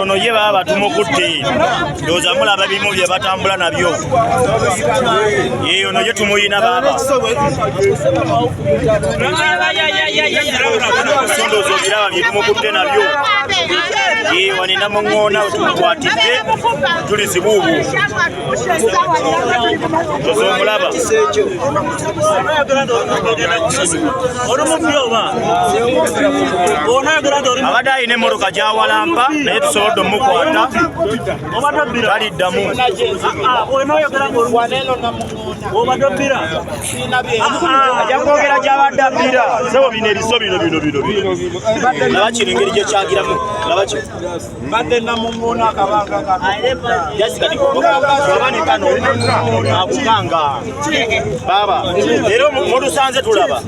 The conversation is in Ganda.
ono ye baba tumukutte ndoza mulaba bimu bye batambula nabyo ono ye tumuyina baba sondozo biraba bye tumukutte nabyo wanina mungona tumukwatidde tuli sibuubu tozomulaba abadde ayina emmotoka gyawalampa naye tusobodde omukwata taliddamu ajja kwogera gy'abadde abbira sebo bino ebiso bino laba kino engeri gyekyagiramu laba kino badde namungona akabanga kabanekano akukanga baba era motusanze tulaba